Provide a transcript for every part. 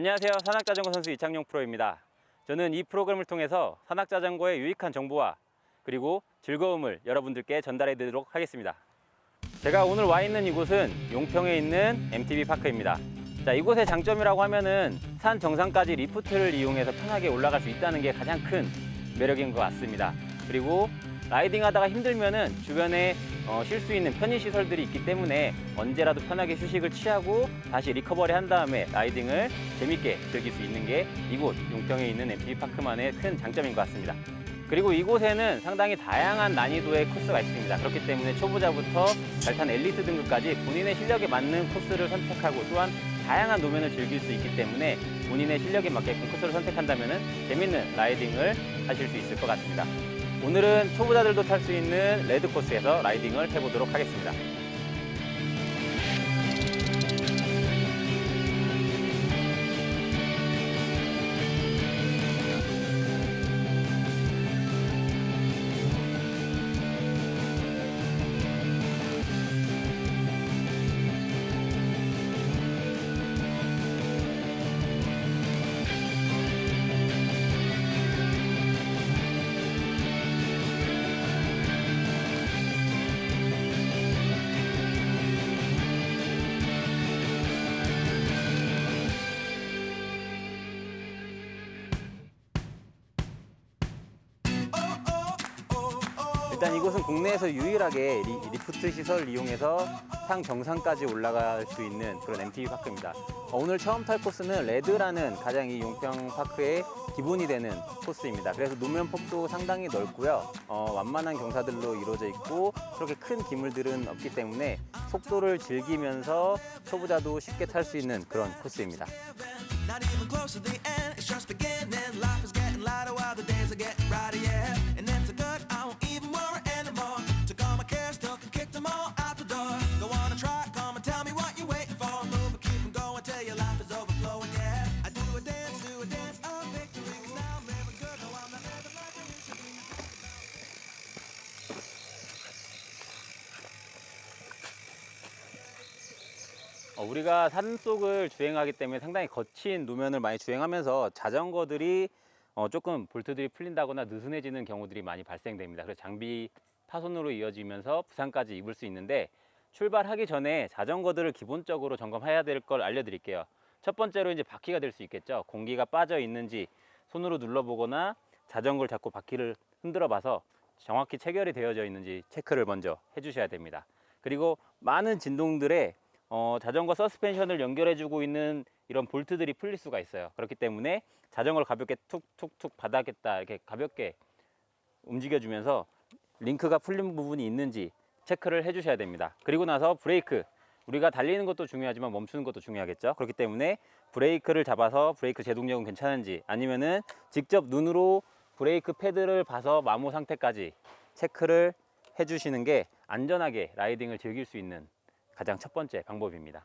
안녕하세요. 산악자전거 선수 이창용 프로입니다. 저는 이 프로그램을 통해서 산악자전거의 유익한 정보와 그리고 즐거움을 여러분들께 전달해 드리도록 하겠습니다. 제가 오늘 와 있는 이곳은 용평에 있는 MTB 파크입니다. 자, 이곳의 장점이라고 하면은 산 정상까지 리프트를 이용해서 편하게 올라갈 수 있다는 게 가장 큰 매력인 것 같습니다. 그리고 라이딩 하다가 힘들면은 주변에 쉴 수 있는 편의시설들이 있기 때문에 언제라도 편하게 휴식을 취하고 다시 리커버리 한 다음에 라이딩을 재밌게 즐길 수 있는 게 이곳 용평에 있는 MTB 파크만의 큰 장점인 것 같습니다. 그리고 이곳에는 상당히 다양한 난이도의 코스가 있습니다. 그렇기 때문에 초보자부터 잘 탄 엘리트 등급까지 본인의 실력에 맞는 코스를 선택하고 또한 다양한 노면을 즐길 수 있기 때문에 본인의 실력에 맞게끔 코스를 선택한다면 재밌는 라이딩을 하실 수 있을 것 같습니다. 오늘은 초보자들도 탈 수 있는 레드 코스에서 라이딩을 해보도록 하겠습니다. 일단 이곳은 국내에서 유일하게 리프트 시설을 이용해서 상 정상까지 올라갈 수 있는 그런 MTB 파크입니다. 오늘 처음 탈 코스는 레드라는 가장 이 용평 파크의 기본이 되는 코스입니다. 그래서 노면 폭도 상당히 넓고요. 완만한 경사들로 이루어져 있고 그렇게 큰 기물들은 없기 때문에 속도를 즐기면서 초보자도 쉽게 탈 수 있는 그런 코스입니다. 우리가 산속을 주행하기 때문에 상당히 거친 노면을 많이 주행하면서 자전거들이 조금 볼트들이 풀린다거나 느슨해지는 경우들이 많이 발생됩니다. 그래서 장비 파손으로 이어지면서 부상까지 입을 수 있는데 출발하기 전에 자전거들을 기본적으로 점검해야 될 걸 알려드릴게요. 첫 번째로 이제 바퀴가 될 수 있겠죠. 공기가 빠져 있는지 손으로 눌러보거나 자전거를 잡고 바퀴를 흔들어 봐서 정확히 체결이 되어져 있는지 체크를 먼저 해주셔야 됩니다. 그리고 많은 진동들에 자전거 서스펜션을 연결해주고 있는 이런 볼트들이 풀릴 수가 있어요. 그렇기 때문에 자전거를 가볍게 툭툭툭 받아겠다 이렇게 가볍게 움직여주면서 링크가 풀린 부분이 있는지 체크를 해주셔야 됩니다. 그리고 나서 브레이크, 우리가 달리는 것도 중요하지만 멈추는 것도 중요하겠죠. 그렇기 때문에 브레이크를 잡아서 브레이크 제동력은 괜찮은지 아니면은 직접 눈으로 브레이크 패드를 봐서 마모 상태까지 체크를 해주시는 게 안전하게 라이딩을 즐길 수 있는 가장 첫 번째 방법입니다.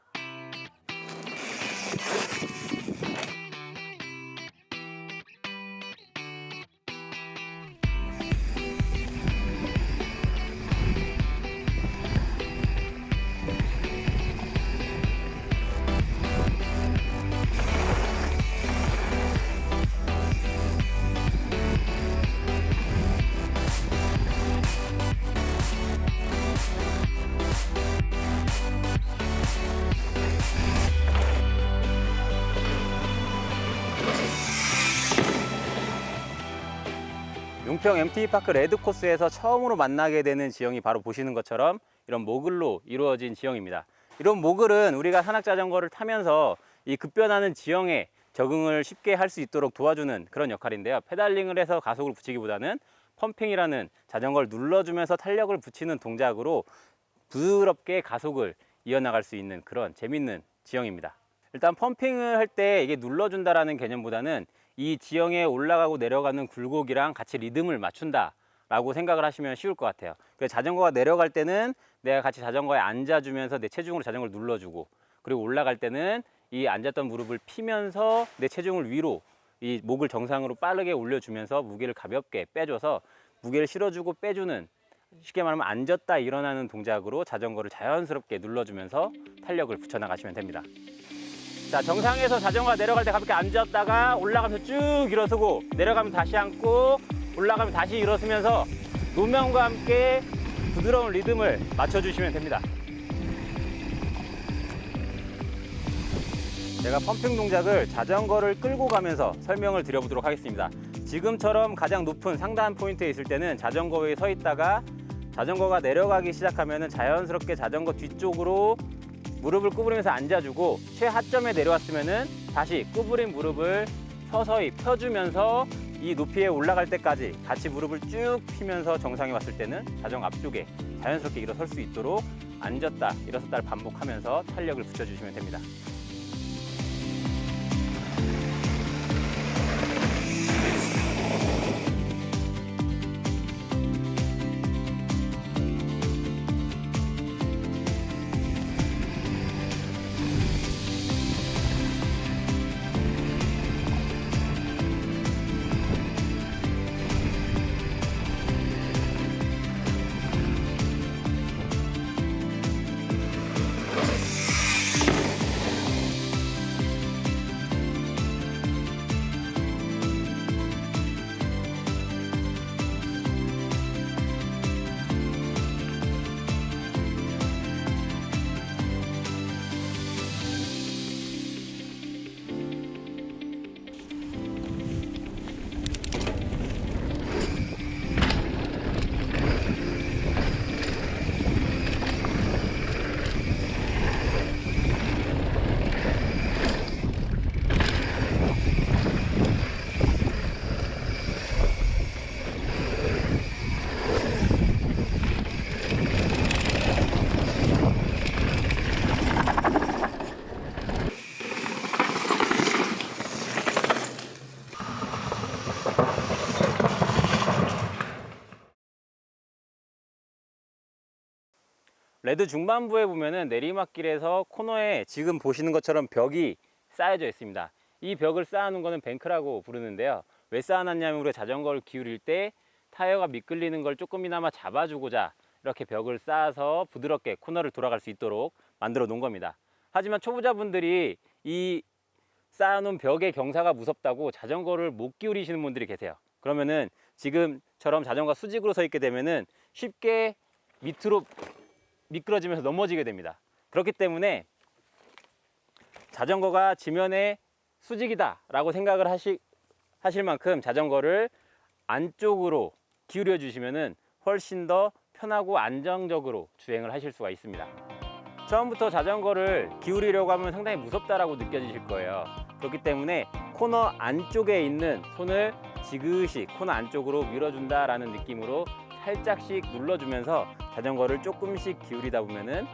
용평 MTB 파크 레드 코스에서 처음으로 만나게 되는 지형이 바로 보시는 것처럼 이런 모글로 이루어진 지형입니다. 이런 모글은 우리가 산악자전거를 타면서 이 급변하는 지형에 적응을 쉽게 할 수 있도록 도와주는 그런 역할인데요. 페달링을 해서 가속을 붙이기보다는 펌핑이라는 자전거를 눌러주면서 탄력을 붙이는 동작으로 부드럽게 가속을 이어나갈 수 있는 그런 재밌는 지형입니다. 일단 펌핑을 할 때 이게 눌러준다라는 개념보다는 이 지형에 올라가고 내려가는 굴곡이랑 같이 리듬을 맞춘다 라고 생각을 하시면 쉬울 것 같아요. 그래서 자전거가 내려갈 때는 내가 같이 자전거에 앉아주면서 내 체중으로 자전거를 눌러주고, 그리고 올라갈 때는 이 앉았던 무릎을 피면서 내 체중을 위로, 이 목을 정상으로 빠르게 올려주면서 무게를 가볍게 빼줘서 무게를 실어주고 빼주는, 쉽게 말하면 앉았다 일어나는 동작으로 자전거를 자연스럽게 눌러주면서 탄력을 붙여나가시면 됩니다. 자, 정상에서 자전거가 내려갈 때 가볍게 앉았다가 올라가면서 쭉 일어서고 내려가면 다시 앉고 올라가면 다시 일어서면서 노면과 함께 부드러운 리듬을 맞춰주시면 됩니다. 제가 펌핑 동작을 자전거를 끌고 가면서 설명을 드려보도록 하겠습니다. 지금처럼 가장 높은 상단 포인트에 있을 때는 자전거 위에 서 있다가 자전거가 내려가기 시작하면 자연스럽게 자전거 뒤쪽으로 무릎을 구부리면서 앉아주고 최하점에 내려왔으면 다시 구부린 무릎을 서서히 펴주면서 이 높이에 올라갈 때까지 같이 무릎을 쭉 펴면서 정상에 왔을 때는 자전거 앞쪽에 자연스럽게 일어설 수 있도록 앉았다 일어섰다를 반복하면서 탄력을 붙여주시면 됩니다. 레드 중반부에 보면은 내리막길에서 코너에 지금 보시는 것처럼 벽이 쌓여져 있습니다. 이 벽을 쌓아놓은 거는 뱅크라고 부르는데요. 왜 쌓아놨냐면 우리가 자전거를 기울일 때 타이어가 미끌리는 걸 조금이나마 잡아주고자 이렇게 벽을 쌓아서 부드럽게 코너를 돌아갈 수 있도록 만들어 놓은 겁니다. 하지만 초보자분들이 이 쌓아놓은 벽의 경사가 무섭다고 자전거를 못 기울이시는 분들이 계세요. 그러면은 지금처럼 자전거 수직으로 서 있게 되면은 쉽게 밑으로 미끄러지면서 넘어지게 됩니다. 그렇기 때문에 자전거가 지면에 수직이다 라고 생각을 하실 만큼 자전거를 안쪽으로 기울여 주시면은 훨씬 더 편하고 안정적으로 주행을 하실 수가 있습니다. 처음부터 자전거를 기울이려고 하면 상당히 무섭다라고 느껴지실 거예요. 그렇기 때문에 코너 안쪽에 있는 손을 지그시 코너 안쪽으로 밀어준다라는 느낌으로 살짝씩 눌러주면서 자전거를 조금씩 기울이다 보면은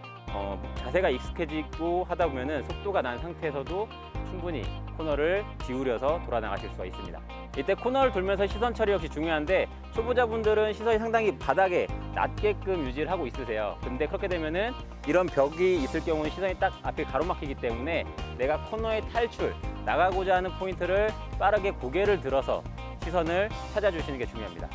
자세가 익숙해지고 하다 보면은 속도가 난 상태에서도 충분히 코너를 기울여서 돌아 나가실 수가 있습니다. 이때 코너를 돌면서 시선 처리 역시 중요한데 초보자분들은 시선이 상당히 바닥에 낮게끔 유지를 하고 있으세요. 근데 그렇게 되면은 이런 벽이 있을 경우는 시선이 딱 앞에 가로막히기 때문에 내가 코너의 탈출, 나가고자 하는 포인트를 빠르게 고개를 들어서 시선을 찾아주시는 게 중요합니다.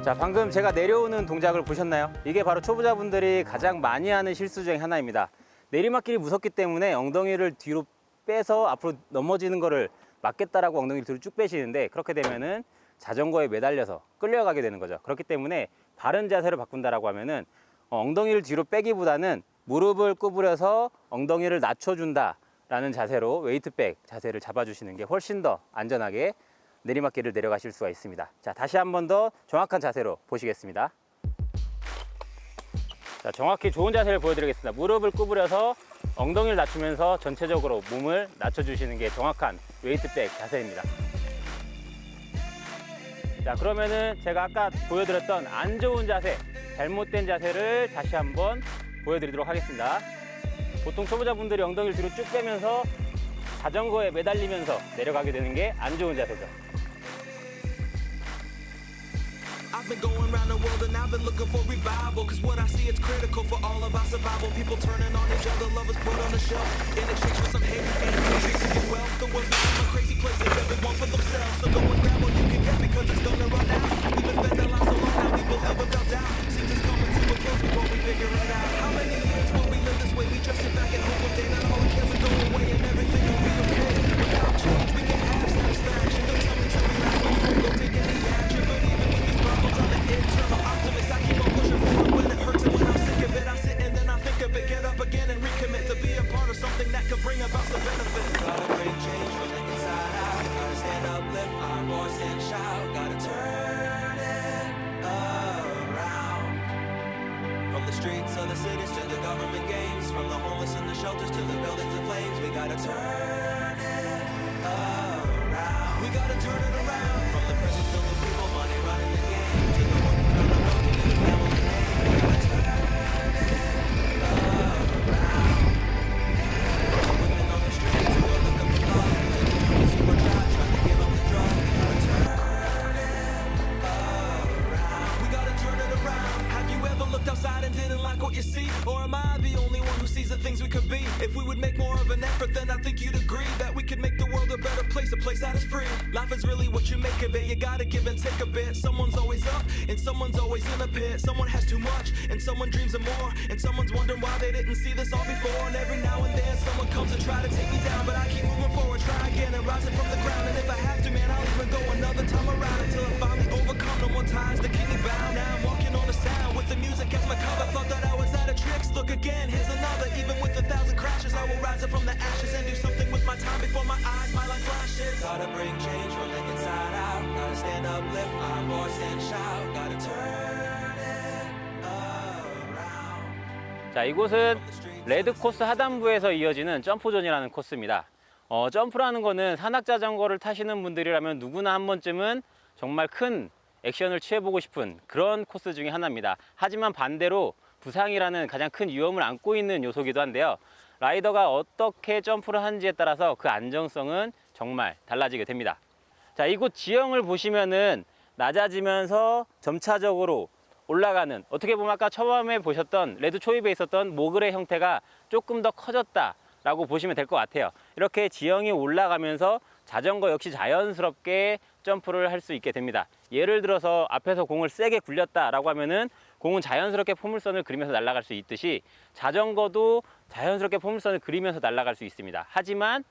자, 방금 제가 내려오는 동작을 보셨나요? 이게 바로 초보자분들이 가장 많이 하는 실수 중에 하나입니다. 내리막길이 무섭기 때문에 엉덩이를 뒤로 빼서 앞으로 넘어지는 거를 막겠다라고 엉덩이를 뒤로 쭉 빼시는데 그렇게 되면은 자전거에 매달려서 끌려가게 되는 거죠. 그렇기 때문에 바른 자세를 바꾼다라고 하면은 엉덩이를 뒤로 빼기보다는 무릎을 구부려서 엉덩이를 낮춰준다라는 자세로 웨이트백 자세를 잡아주시는 게 훨씬 더 안전하게 내리막길을 내려가실 수가 있습니다. 자, 다시 한 번 더 정확한 자세로 보시겠습니다. 자, 정확히 좋은 자세를 보여드리겠습니다. 무릎을 구부려서 엉덩이를 낮추면서 전체적으로 몸을 낮춰주시는 게 정확한 웨이트백 자세입니다. 자, 그러면은 제가 아까 보여드렸던 안 좋은 자세, 잘못된 자세를 다시 한번 보여드리도록 하겠습니다. 보통 초보자분들이 엉덩이를 뒤로 쭉 빼면서 자전거에 매달리면서 내려가게 되는 게 안 좋은 자세죠. I've been going around the world and I've been looking for revival. Cause what I see it's critical for all of our survival. People turning on each other, lovers put on the shelf in exchange for some hate and chasing wealth. The world's become a crazy place and everyone for themselves. So go and grab what you can get because it's gonna run out. We've been fed the lie so long now we believe without doubt. Seems it's coming to a close before we figure it out. How many years will we live this way? We just sit back and hope one day that all the cares will go away and everything will be okay. Without change we can have satisfaction. Don't tell me till we laugh when we won't go take any action. But even with these problems I'm an internal optimist. I keep on pushing forward when it hurts and when I'm sick of it. I sit and then I think of it. Get up again and recommit to be a part of something that could bring about some benefit. Gotta bring change from the inside out. Gotta stand up, lift our voice and shout. Gotta turn it around. From the streets of the cities to the government games, from the homeless in the shelters to the buildings in flames, we gotta turn it around. We gotta turn it around. From the prisons filled with people, money running the game, to the working on the road, to the family name, we gotta turn it around. From the women on the street to the looking for love, to the youngest who are trying to give up the drug, we gotta turn it around. We gotta turn it around. Have you ever looked outside and didn't like what you see? Or am I the only one who sees the things we could be? If we would make more of an effort, then I think you'd agree that we could make the world a better place, a place that is free. Life is really what you make of it. You gotta give and take a bit. Someone's always up and someone's always in a pit. Someone has too much and someone dreams of more, and someone's wondering why they didn't see this all before. And every now and then someone comes and try to take me down, but I keep moving forward, try again and rising from the ground. And if I have to, man, I'll even go another time around until I finally overcome. No more ties to keep me bound. Now I'm walking on the sound with the music as my cover. Thought that I was out of tricks. Look again, here's another. Even with 1,000 crashes, I will rise up from the ashes and do something with my time before my eyes, my life flashes. Gotta bring change from the inside out. Gotta stand up, lift our voice and shout. Gotta turn it around. 자, 이곳은 레드 코스 하단부에서 이어지는 점프존이라는 코스입니다. 점프라는 거는 산악자전거를 타시는 분들이라면 누구나 한 번쯤은 정말 큰 액션을 취해보고 싶은 그런 코스 중에 하나입니다. 하지만 반대로 부상이라는 가장 큰 위험을 안고 있는 요소이기도 한데요. 라이더가 어떻게 점프를 하는지에 따라서 그 안정성은 정말 달라지게 됩니다. 자, 이곳 지형을 보시면은 낮아지면서 점차적으로 올라가는, 어떻게 보면 아까 처음에 보셨던 레드 초입에 있었던 모글의 형태가 조금 더 커졌다라고 보시면 될 것 같아요. 이렇게 지형이 올라가면서 자전거 역시 자연스럽게 점프를 할 수 있게 됩니다. 예를 들어서 앞에서 공을 세게 굴렸다라고 하면은 공은 자연스럽게 포물선을 그리면서 날아갈 수 있듯이 자전거도 자연스럽게 포물선을 그리면서 날아갈 수 있습니다. 하지만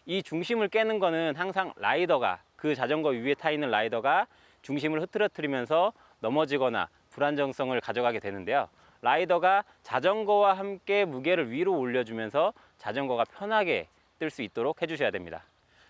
이 중심을 깨는 거는 항상 라이더가, 그 자전거 위에 타 있는 라이더가 중심을 흐트러뜨리면서 넘어지거나 불안정성을 가져가게 되는데요. 라이더가 자전거와 함께 무게를 위로 올려주면서 자전거가 편하게 뜰 수 있도록 해주셔야 됩니다.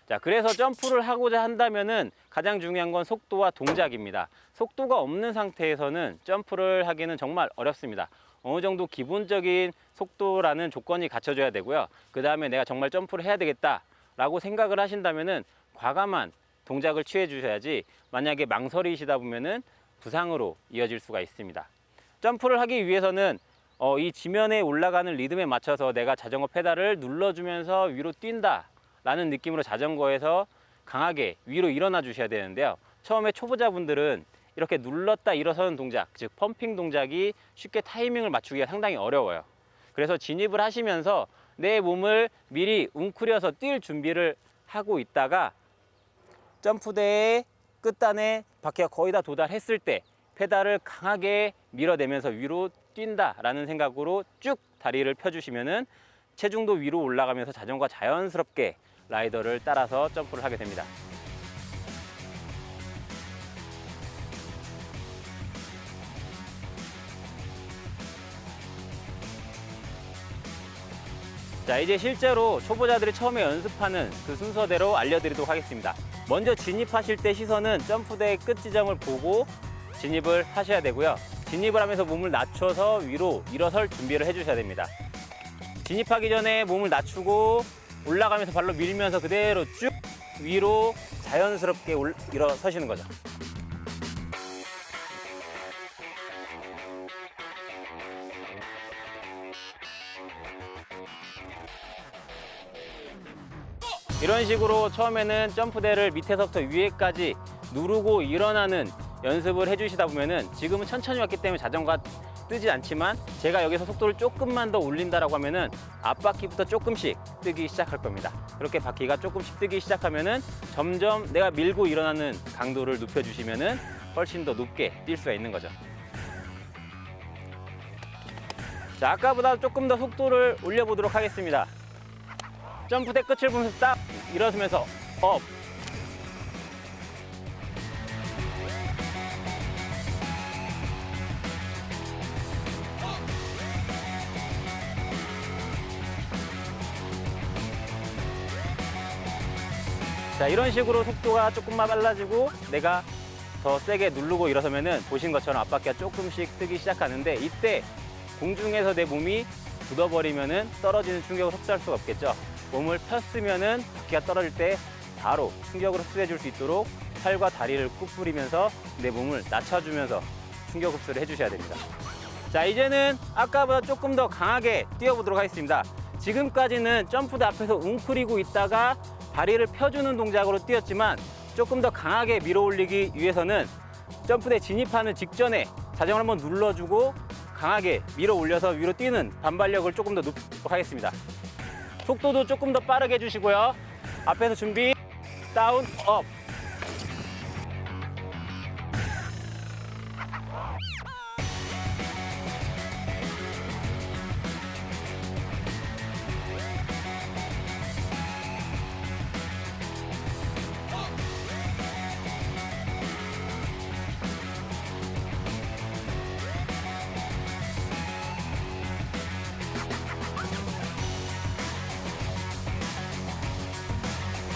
자, 그래서 점프를 하고자 한다면은 가장 중요한 건 속도와 동작입니다. 속도가 없는 상태에서는 점프를 하기는 정말 어렵습니다. 어느 정도 기본적인 속도라는 조건이 갖춰져야 되고요. 그 다음에 내가 정말 점프를 해야 되겠다라고 생각을 하신다면은 과감한 동작을 취해 주셔야지, 만약에 망설이시다 보면은 부상으로 이어질 수가 있습니다. 점프를 하기 위해서는 이 지면에 올라가는 리듬에 맞춰서 내가 자전거 페달을 눌러주면서 위로 뛴다 라는 느낌으로 자전거에서 강하게 위로 일어나 주셔야 되는데요. 처음에 초보자분들은 이렇게 눌렀다 일어서는 동작, 즉 펌핑 동작이 쉽게 타이밍을 맞추기가 상당히 어려워요. 그래서 진입을 하시면서 내 몸을 미리 웅크려서 뛸 준비를 하고 있다가 점프대의 끝단에 바퀴가 거의 다 도달했을 때 페달을 강하게 밀어내면서 위로 뛴다라는 생각으로 쭉 다리를 펴주시면은 체중도 위로 올라가면서 자전거가 자연스럽게 라이더를 따라서 점프를 하게 됩니다. 자, 이제 실제로 초보자들이 처음에 연습하는 그 순서대로 알려드리도록 하겠습니다. 먼저 진입하실 때 시선은 점프대의 끝 지점을 보고 진입을 하셔야 되고요. 진입을 하면서 몸을 낮춰서 위로 일어설 준비를 해주셔야 됩니다. 진입하기 전에 몸을 낮추고 올라가면서 발로 밀면서 그대로 쭉 위로 자연스럽게 일어서시는 거죠. 이런 식으로 처음에는 점프대를 밑에서부터 위에까지 누르고 일어나는 연습을 해주시다 보면은 지금은 천천히 왔기 때문에 자전거가 뜨지 않지만 제가 여기서 속도를 조금만 더 올린다라고 하면은 앞바퀴부터 조금씩 뜨기 시작할 겁니다. 그렇게 바퀴가 조금씩 뜨기 시작하면은 점점 내가 밀고 일어나는 강도를 높여주시면은 훨씬 더 높게 뛸 수가 있는 거죠. 자, 아까보다 조금 더 속도를 올려보도록 하겠습니다. 점프대 끝을 보면서 딱 일어서면서 업. 자, 이런 식으로 속도가 조금만 빨라지고 내가 더 세게 누르고 일어서면은 보신 것처럼 앞바퀴가 조금씩 뜨기 시작하는데 이때 공중에서 내 몸이 굳어버리면은 떨어지는 충격을 흡수할 수가 없겠죠. 몸을 폈으면은 바퀴가 떨어질 때 바로 충격을 흡수해 줄 수 있도록 팔과 다리를 구부리면서 내 몸을 낮춰주면서 충격 흡수를 해주셔야 됩니다. 자, 이제는 아까보다 조금 더 강하게 뛰어보도록 하겠습니다. 지금까지는 점프대 앞에서 웅크리고 있다가 다리를 펴주는 동작으로 뛰었지만 조금 더 강하게 밀어 올리기 위해서는 점프대 진입하는 직전에 자전거를 한번 눌러주고 강하게 밀어 올려서 위로 뛰는 반발력을 조금 더 높이도록 하겠습니다. 속도도 조금 더 빠르게 해주시고요. 앞에서 준비, 다운, 업.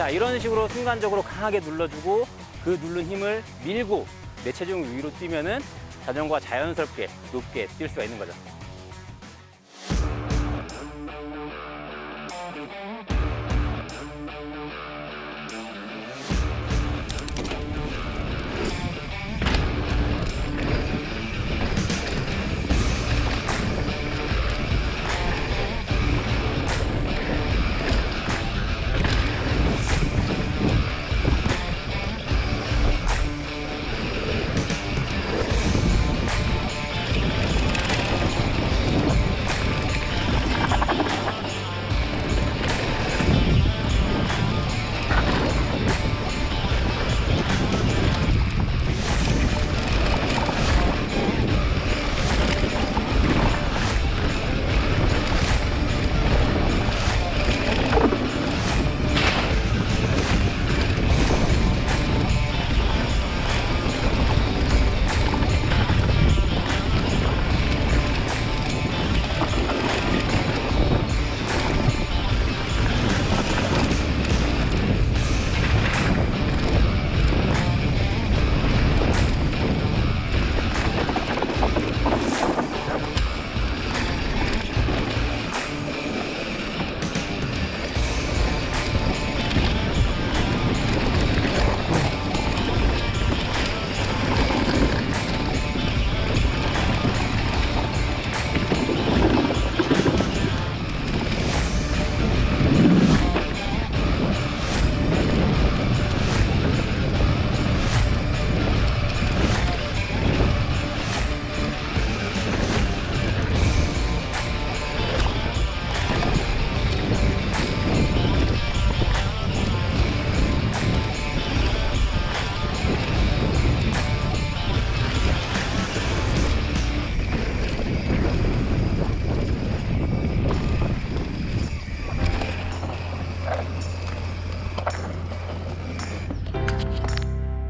자, 이런 식으로 순간적으로 강하게 눌러주고 그 누른 힘을 밀고 내 체중 위로 뛰면은 자전거가 자연스럽게 높게 뛸 수가 있는 거죠.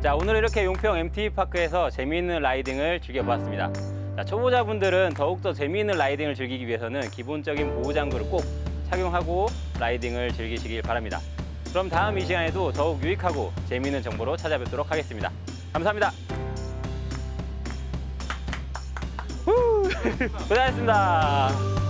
자, 오늘 이렇게 용평 MTB파크에서 재미있는 라이딩을 즐겨보았습니다. 자, 초보자분들은 더욱더 재미있는 라이딩을 즐기기 위해서는 기본적인 보호장구를 꼭 착용하고 라이딩을 즐기시길 바랍니다. 그럼 다음 이 시간에도 더욱 유익하고 재미있는 정보로 찾아뵙도록 하겠습니다. 감사합니다. 고생하셨습니다.